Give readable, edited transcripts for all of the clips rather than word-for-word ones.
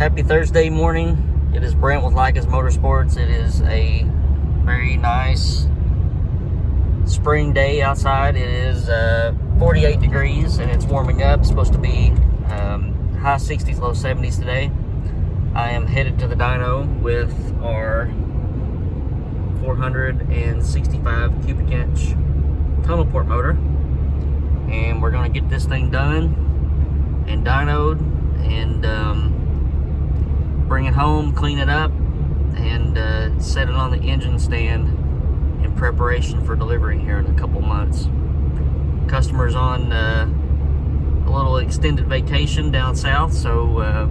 Happy Thursday morning. It is Brent with Lykins Motorsports. It is a very nice spring day outside. It is 48 degrees and it's warming up. It's supposed to be high 60s, low 70s today. I am headed to the dyno with our 465 cubic inch tunnel port motor, and we're going to get this thing done and dynoed and bring it home, clean it up, and set it on the engine stand in preparation for delivery here in a couple months. Customer's on a little extended vacation down south, so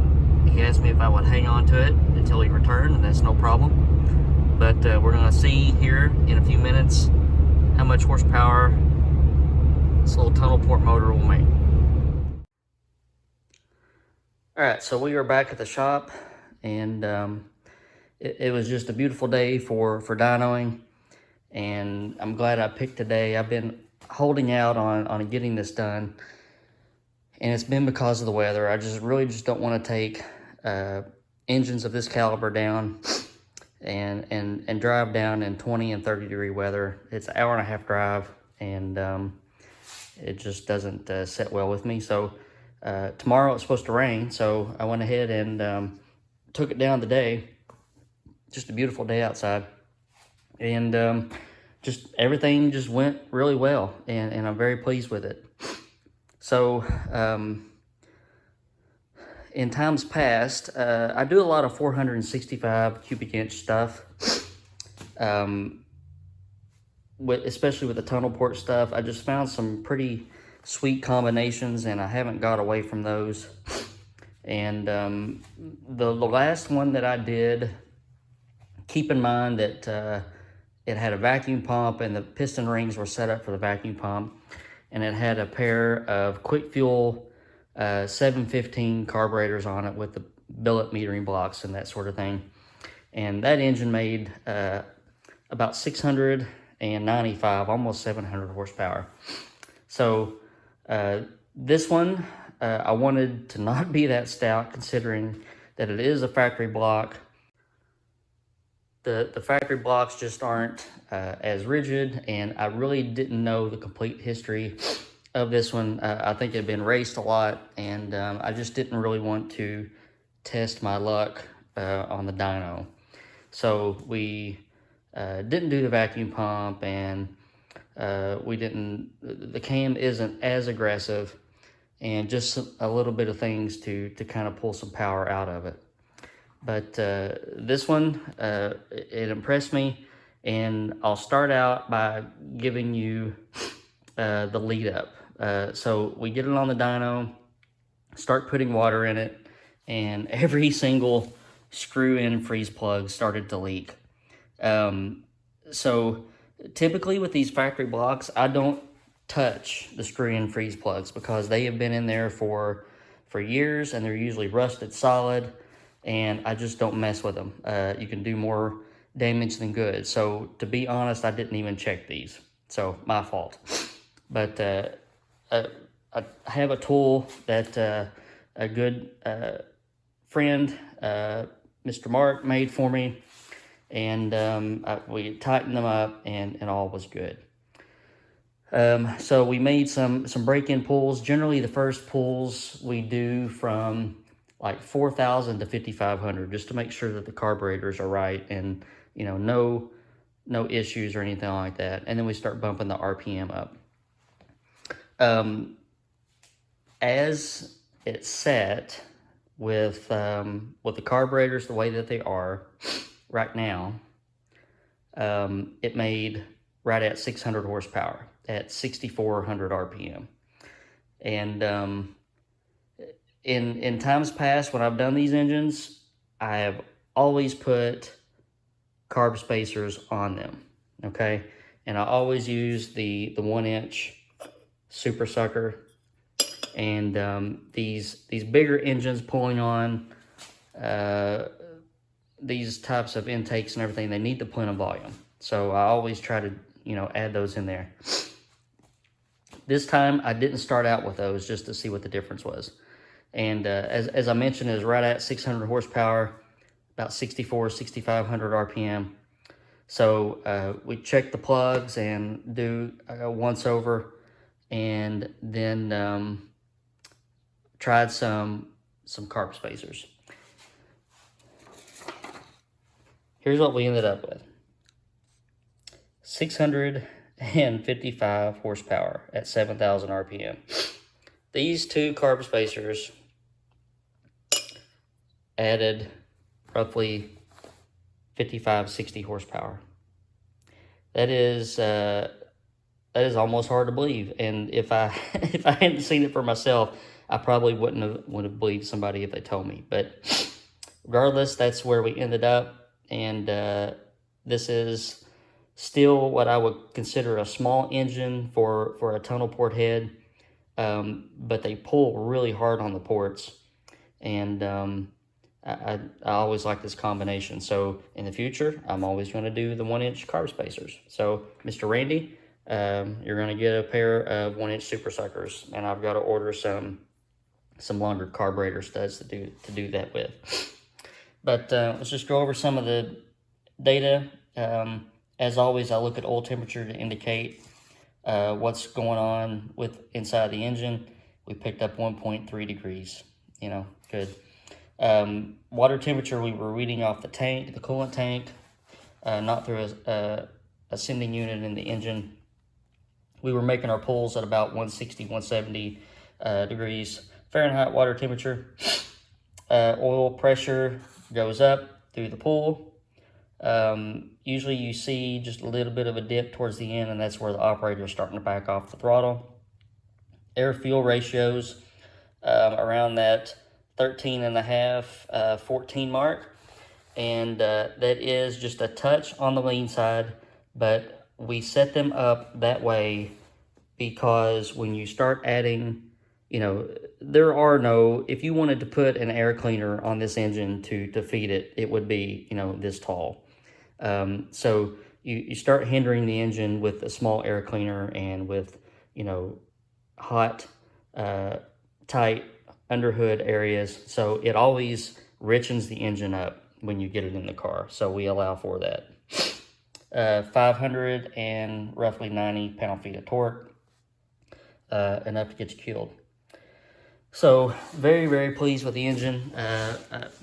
he asked me if I would hang on to it until he returned, and that's no problem. But we're going to see here in a few minutes how much horsepower this little tunnel port motor will make. Alright, so we are back at the shop, and it was just a beautiful day for dynoing, and I'm glad I picked today. I've been holding out on getting this done, and it's been because of the weather. I really don't want to take engines of this caliber down and drive down in 20 and 30 degree weather. It's an hour and a half drive, and it just doesn't sit well with me. So tomorrow it's supposed to rain, so I went ahead and took it down today. Just a beautiful day outside, and just everything just went really well, and I'm very pleased with it. So in times past, I do a lot of 465 cubic inch stuff, especially with the tunnel port stuff. I just found some pretty sweet combinations, and I haven't got away from those. And the last one that I did, keep in mind that it had a vacuum pump, and the piston rings were set up for the vacuum pump, and it had a pair of quick fuel 715 carburetors on it with the billet metering blocks and that sort of thing. And that engine made about 695, almost 700 horsepower. So this one, I wanted to not be that stout, considering that it is a factory block. The factory blocks just aren't as rigid, and I really didn't know the complete history of this one. I think it had been raced a lot, and I just didn't really want to test my luck on the dyno. So we didn't do the vacuum pump, and the cam isn't as aggressive, and just a little bit of things to kind of pull some power out of it. But this one, it impressed me, and I'll start out by giving you the lead up. So we get it on the dyno, start putting water in it, and every single screw-in freeze plug started to leak. So typically with these factory blocks, I don't touch the screw-in freeze plugs because they have been in there for years, and they're usually rusted solid, and I just don't mess with them. You can do more damage than good. So to be honest, I didn't even check these. So my fault. But I have a tool that a good friend, Mr. Mark, made for me, and we tightened them up, and all was good. So we made some break-in pulls. Generally, the first pulls we do from like 4,000 to 5,500, just to make sure that the carburetors are right, and no issues or anything like that. And then we start bumping the RPM up. As it's set with the carburetors the way that they are right now, it made right at 600 horsepower at 6,400 RPM. And in times past, when I've done these engines, I have always put carb spacers on them, okay? And I always use the 1-inch super sucker. And these bigger engines pulling on these types of intakes and everything, they need the plenum volume. So I always try to, add those in there. This time I didn't start out with those just to see what the difference was. And as I mentioned, is right at 600 horsepower, about 6,500 RPM. So we check the plugs and do a once over, and then tried some carb spacers. Here's what we ended up with. 655 horsepower at 7,000 RPM. These two carb spacers added roughly 55, 60 horsepower. That is almost hard to believe. And if I if I hadn't seen it for myself, I probably would have believed somebody if they told me. But regardless, that's where we ended up. And this is still what I would consider a small engine for a tunnel port head. But they pull really hard on the ports. And I always like this combination. So in the future, I'm always going to do the 1-inch carb spacers. So Mr. Randy, you're going to get a pair of 1-inch super suckers, and I've got to order some longer carburetor studs to do that with. But let's just go over some of the data. As always, I look at oil temperature to indicate what's going on with inside the engine. We picked up 1.3 degrees. Good. Water temperature, we were reading off the tank, the coolant tank, not through a sending unit in the engine. We were making our pulls at about 160, 170 degrees Fahrenheit water temperature. Oil pressure goes up through the pool. Usually you see just a little bit of a dip towards the end, and that's where the operator is starting to back off the throttle. Air-fuel ratios around that 13.5, 14 mark. And that is just a touch on the lean side, but we set them up that way because when you start adding, there are no, if you wanted to put an air cleaner on this engine to feed it, it would be, this tall. So you start hindering the engine with a small air cleaner and with, hot, tight underhood areas. So it always richens the engine up when you get it in the car. So we allow for that. 500 and roughly 90 pound-feet of torque, enough to get you killed. So very, very pleased with the engine.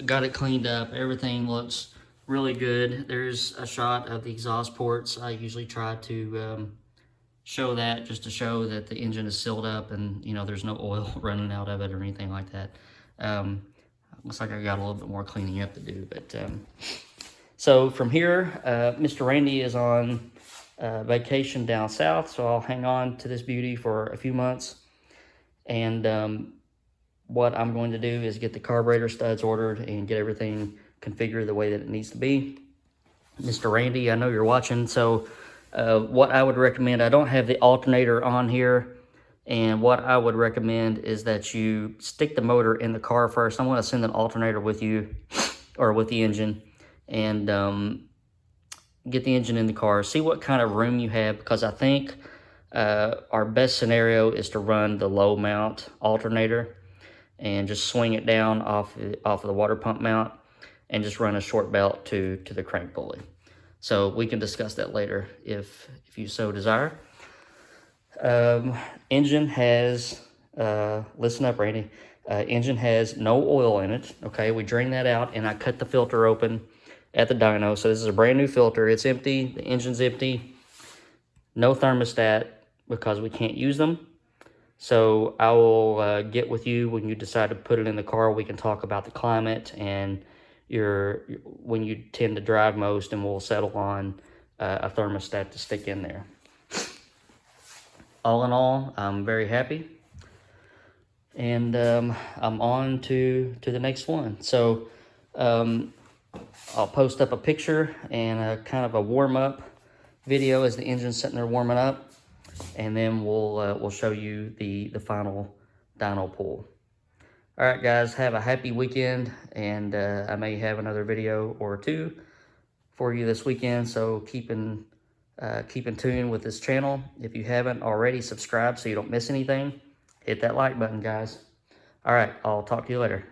Got it cleaned up. Everything looks really good. There's a shot of the exhaust ports. I usually try to show that, just to show that the engine is sealed up and there's no oil running out of it or anything like that. Looks like I got a little bit more cleaning up to do. But so from here, Mr. Randy is on vacation down south, so I'll hang on to this beauty for a few months. And what I'm going to do is get the carburetor studs ordered and get everything configured the way that it needs to be. Mr. Randy, I know you're watching, so what I would recommend, I don't have the alternator on here, and what I would recommend is that you stick the motor in the car first. I'm going to send an alternator with you, or with the engine, and get the engine in the car. See what kind of room you have, because I think our best scenario is to run the low mount alternator and just swing it down off of the water pump mount and just run a short belt to the crank pulley. So we can discuss that later if you so desire. Engine has, listen up, Randy. Engine has no oil in it. Okay, we drain that out, and I cut the filter open at the dyno. So this is a brand new filter. It's empty. The engine's empty. No thermostat because we can't use them. So I will get with you when you decide to put it in the car. We can talk about the climate and when you tend to drive most, and we'll settle on a thermostat to stick in there. All in all, I'm very happy, and I'm on to the next one. So I'll post up a picture and a kind of a warm-up video as the engine's sitting there warming up, and then we'll show you the final dyno pull. All right, guys, have a happy weekend, and I may have another video or two for you this weekend, so keep in tune with this channel. If you haven't already, subscribe so you don't miss anything. Hit that like button, guys. All right, I'll talk to you later.